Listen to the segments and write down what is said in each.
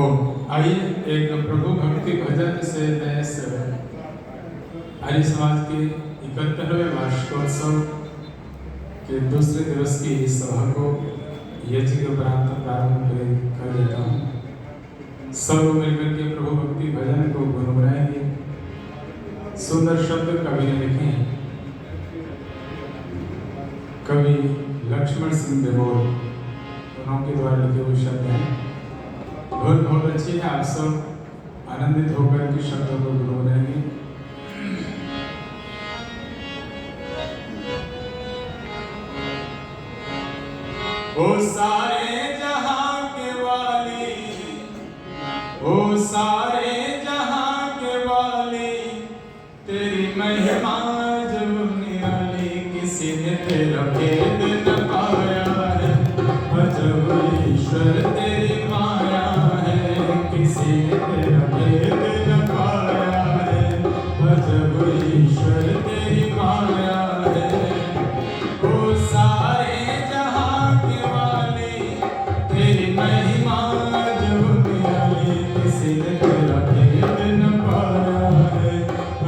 आइए एक प्रभु भक्ति भजन से देश आर्य समाज के 71वें वार्षिकोत्सव के दूसरे दिवस की इस सभा को यज्ञ के उपरांत प्रारंभ कर देता हूँ। सब लोग मिलकर के प्रभु भक्ति भजन को गुनगुनाएंगे। सुंदर शब्द कवि ने लिखे हैं। कवि लक्ष्मण सिंह देवोल उनके द्वारा लिखे हुए शब्द हैं। धुन बहुत अच्छी है। आप सब आनंदित होकर के शब्दों को गुनगुनाएंगे। ओ सारे जहां के वाली, ओ सारे जहां के वाली, तेरी महिमा जब निराली, किसी ने तेरा भेद न पाया है। अजब ईश्वर तेरी माया है, किसी ने तेरा भेद न पाया है। अजब ईश्वर तेरी माया है। ओ सारे जहां के वाली, तेरी महिमा जब निराली, किसी ने तेरा भेद न पाया है।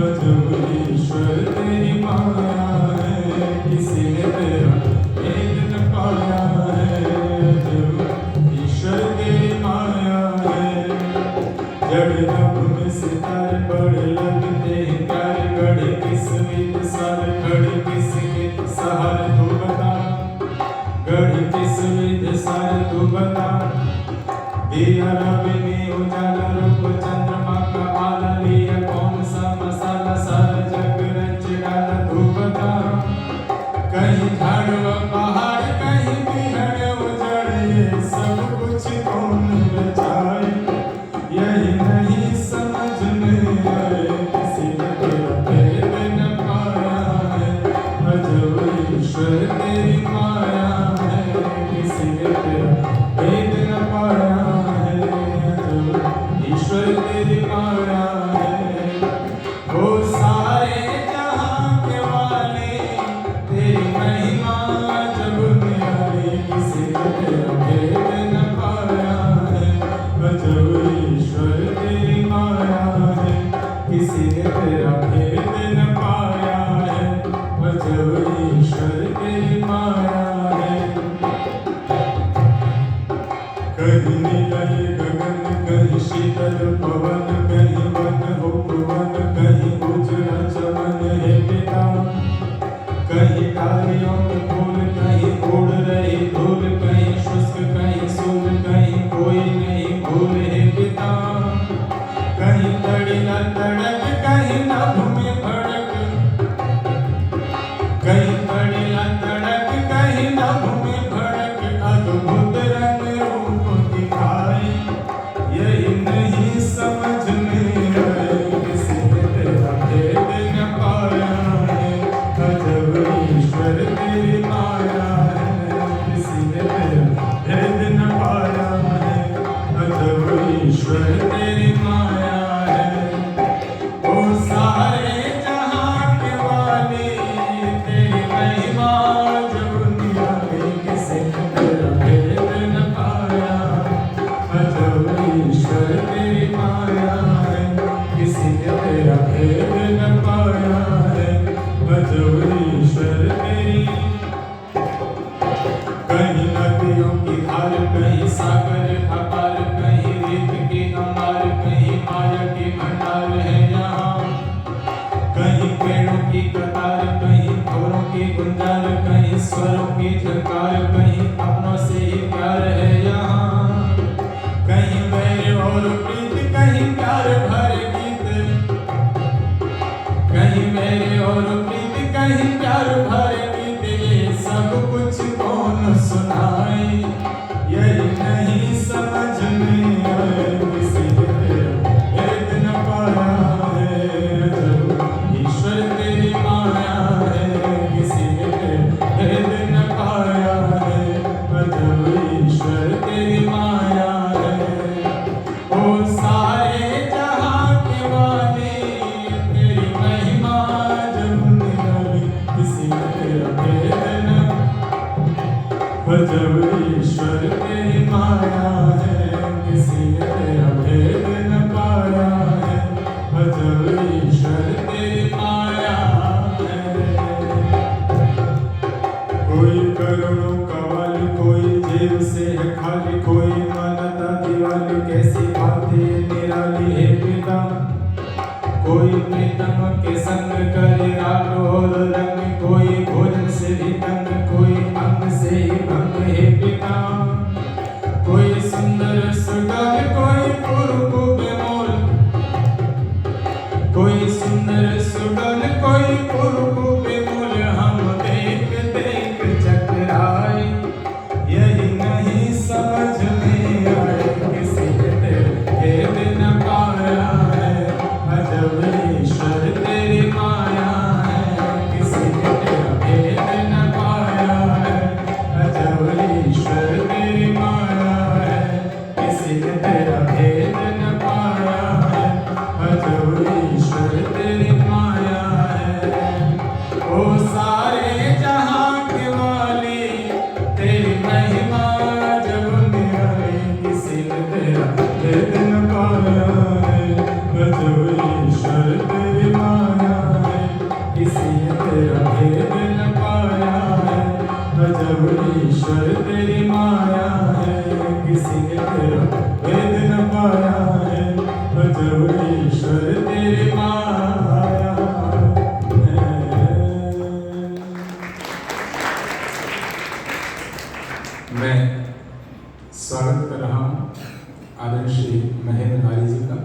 अजब ईश्वर तेरी माया है, किसी ने तेरा भेद न पाया है। अजब ईश्वर तेरी माया है। जड़ नभ में सितारे बड़े लगते हैं प्यारे, गढ़े किस विद सर, खड़े किसके सहारे तू बता, गढ़े किस विद सर तू बता। दिया रवि ने उजाला, रूप चंद्रमा का आला, लिया कौन सा मसाला, सारा जग रच डाला तू बता। कहीं झाड़ व पहाड़, कहीं बिहड़ उजड़, ये सब कुछ कौन रचाए, यही नहीं समझ में आए। किसी ने तेरा भेद न पाया है। अजब ईश्वर तेरी माया है, किसी ने तेरा भेद न पाया है। अजब ईश्वर तेरी माया है। ओ सारे जहां के वाले, तेरी महिमा जब निराली, किसी ने तेरा भेद न पाया है। अजब ईश्वर तेरी माया है, किसी ने तेरा भेद न पाया है। अजब ईश्वर तेरी माया है। कहीं नीलय गगन, कहीं शीतल पवन, कहीं वन उपवन, कहीं उजड़ा चमन है पिता। कहीं डालियों के फूल, कहीं उड़ रही धूल, कहीं शुष्क कहीं सूल, कहीं कोई नहीं भूल है पिता। कहीं तड़िला तड़क, कहीं नभ में भड़क, कहीं तड़िला तड़क, कहीं नभ में भड़क। अद्भुत रंग रूप दिखाई, यही नहीं समझ में आए। किसी ने तेरा भेद न पाया है। अजब ईश्वर तेरी माया है, किसी ने तेरा भेद न पाया है। अजब ईश्वर तेरी माया है। ओ सारे जहां के वाली, तेरी महिमा जब निराली, किसी ने तेरा भेद न पाया। अजब ईश्वर तेरी माया है, किसी ने तेरा भेद न पाया है। अजब ईश्वर तेरी। कहीं नदियों की धार, कहीं सागर अपार, कहीं रेत के अंबार, कहीं माया के भंडार है यहाँ। कहीं पेड़ों की कतार, कहीं भंवरों की गुंजार, कहीं स्वरों की झंकार, कहीं अपनों से ही प्यार है यहाँ। कहीं वैर और प्रीत, कहीं प्यार भरे गीत, कहीं वैर और प्रीत, कहीं प्यार भरे गीत। ये सब कुछ कौन सुनाए, यही नहीं समझ में आए। किसी ने तेरा भेद न पाया है। अजब ईश्वर तेरी माया है, किसी ने तेरा भेद न पाया है। अजब ईश्वर तेरी माया है। ओ कैसी बातें निराली है पिता। कोई प्रीतम के संग करे राग और रंग, कोई भोजन से भी तंग, कोई अंग से ही भंग है पिता। कोई सुंदर सुगंध, कोई पुरु बेमोल, कोई सुंदर सुगंध, कोई पुरु बेमोल। हम देख देख चकराए, यही नहीं समझ में आए, किसी ने भेद न पाया है। अजब ईश्वर तेरी माया है, किसी ने तेरा भेद न पाया है। अजब ईश्वर तेरी माया है, किसी ने तेरा भेद न पाया है। अजब ईश्वर तेरी माया है। ओ सारे जहां के वाली, तेरी महिमा जब निराली, किसी ने तेरा भेद न पाया है। अजब ईश्वर तेरी माया है, किसी ने तेरा भेद न पाया है। अजब ईश्वर तेरी माया है, किसी ने तेरा भेद न पाया है। अजब ईश्वर तेरी माया है। मैं स्वागत कर रहा हूँ आदरणीय श्री महेंद्र आर्य जी का,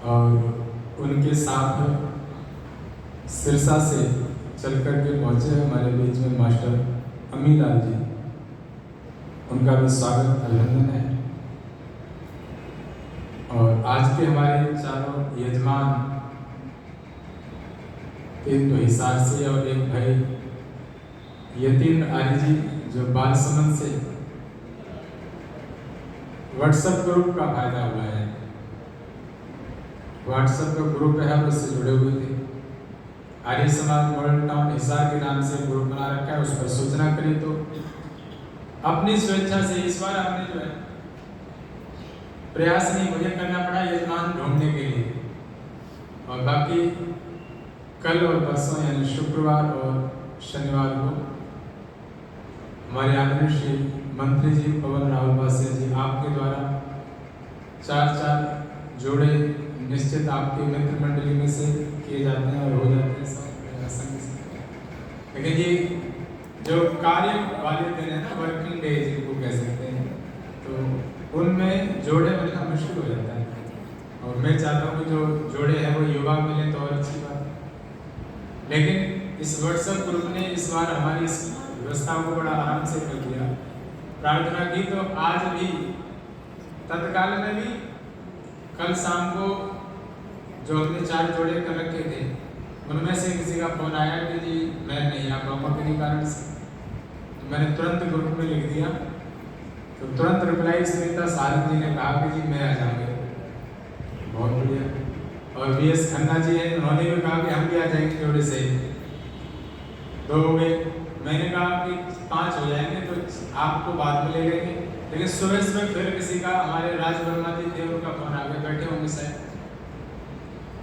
और उनके साथ सिरसा से चल कर के पहुँचे हैं हमारे बीच में मास्टर अमीलाल जी। उनका भी स्वागत अभिनंदन है। और आज के हमारे चारों यजमान, एक तो हिसार से और एक भाई यतीन्द्र आर्य जी जो बालसमंद से व्हाट्सएप ग्रुप का फायदा हुआ है। व्हाट्सएप का ग्रुप है, उससे जुड़े हुए थे। आर्य समाज मॉडल टाउन हिसार के नाम से ग्रुप बना रखा है, उस पर सूचना करी तो अपनी स्वेच्छा से इस बार हमने जो है प्रयास नहीं मुझे करना पड़ा यजमान ढूंढने के लिए। और बाकी कल और परसों यानी शुक्रवार और शनिवार को हमारे आदरणीय श्री मंत्री जी पवन राहुल वासिया जी आपके द्वारा 4 जोड़े निश्चित आपके मित्र मंडली में से किए जाते हैं और हो जाते हैं सब आसानी से। लेकिन ये जो कार्य वाले दिन है ना, वर्किंग डे जिनको कह सकते हैं, तो उनमें जोड़े मिलना मुश्किल हो जाता है। और मैं चाहता हूँ कि जो जोड़े हैं वो युवा मिले तो और अच्छी बात है। लेकिन इस व्हाट्सएप ग्रुप ने इस बार हमारी इस व्यवस्था को बड़ा आराम से कर दिया। प्रार्थना की तो आज भी तत्काल में भी कल शाम को जो हमने 4 जोड़े कर रखे थे, उनमें से किसी का फोन आया कि जी मैं नहीं आ पाऊँगा किसी कारण से। तो मैंने तुरंत ग्रुप में लिख दिया, तो तुरंत रिप्लाई सुनीता सारंग जी ने कहा कि जी मैं आ जाऊँगे। बहुत बढ़िया। और VS खन्ना जी हैं, उन्होंने भी कहा कि हम भी आ जाएंगे जोड़े से। 2 हो गए। मैंने कहा कि 5 हो जाएंगे तो आपको बाद में ले लेंगे। लेकिन सुबह सुबह फिर किसी का, हमारे राज वर्मा जी थे, उनका फोन आ गया, बैठे होंगे शायद,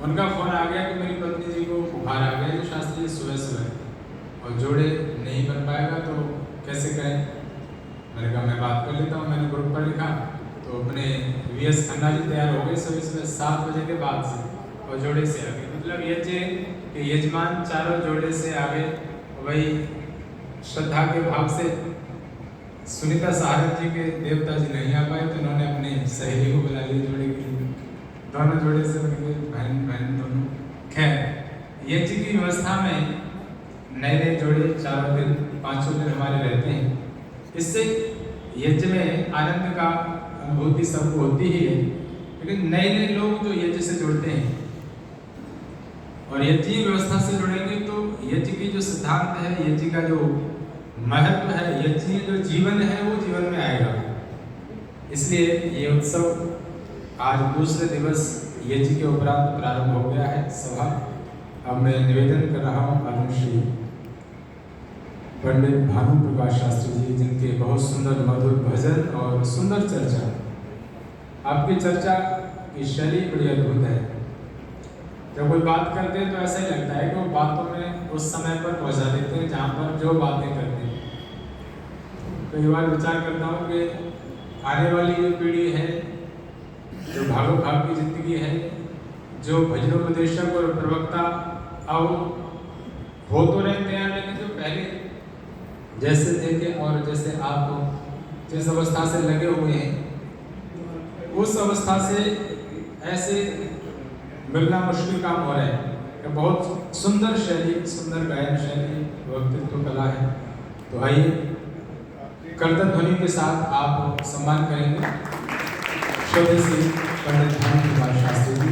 उनका फोन आ गया कि मेरी पत्नी जी को बुखार आ गया जो शास्त्री सुबह सुबह और जोड़े नहीं बन पाएगा तो कैसे करें। मैंने कहा मैं बात कर लेता हूँ। मैंने ग्रुप पर लिखा तो अपने VS खन्ना जी तैयार हो गए सुबह सुबह 7 बजे के बाद से, और जोड़े से आ गए। मतलब ये कि यजमान चारों जोड़े से आ गए। वही श्रद्धा के भाव से सुनीता सारंग जी के देवता जी नहीं आ पाए तो उन्होंने अपनी सहेली को बुला लिया जोड़े के लिए। दोनों जोड़े से उनके बहन दोनों। खैर यज्ञ की व्यवस्था में नए जोड़े 4 दिन 5 दिन हमारे रहते हैं। इससे यज्ञ में आनंद का अनुभूति सबको होती ही है। लेकिन नए लोग जो यज्ञ से जुड़ते हैं और यज्ञ व्यवस्था से जुड़ेंगे तो यज्ञ की जो सिद्धांत है, यज्ञ का जो महत्व है, यज्ञ जो जीवन है वो जीवन में आएगा। इसलिए ये उत्सव आज दूसरे दिवस यज्ञ के उपरांत प्रारंभ हो गया है सभा। अब मैं निवेदन कर रहा हूँ आदरणीय श्री पंडित भानु प्रकाश शास्त्री जी, जिनके बहुत सुंदर मधुर भजन और सुंदर चर्चा, आपकी चर्चा की शैली बड़ी अद्भुत है। जब कोई बात करते हैं तो ऐसा ही लगता है कि वो बातों में उस समय पर पहुंचा देते हैं जहाँ पर जो बातें करते हैं। कई बार विचार करता हूँ कि आने वाली जो पीढ़ी है, जो भागो भाग की जिंदगी है, जो भजनोपदेशक और प्रवक्ता अब हो तो रहते हैं, लेकिन जो पहले जैसे थे कि और जैसे आप जिस अवस्था से लगे हुए हैं, उस अवस्था से ऐसे मिलना मुश्किल काम हो रहा है। बहुत सुंदर शैली, सुंदर गायन शैली, वक्तृत्व कला है। तो आइए कर्तन ध्वनि के साथ आप सम्मान करेंगे श्री पंडित धर्म कुमार शास्त्री।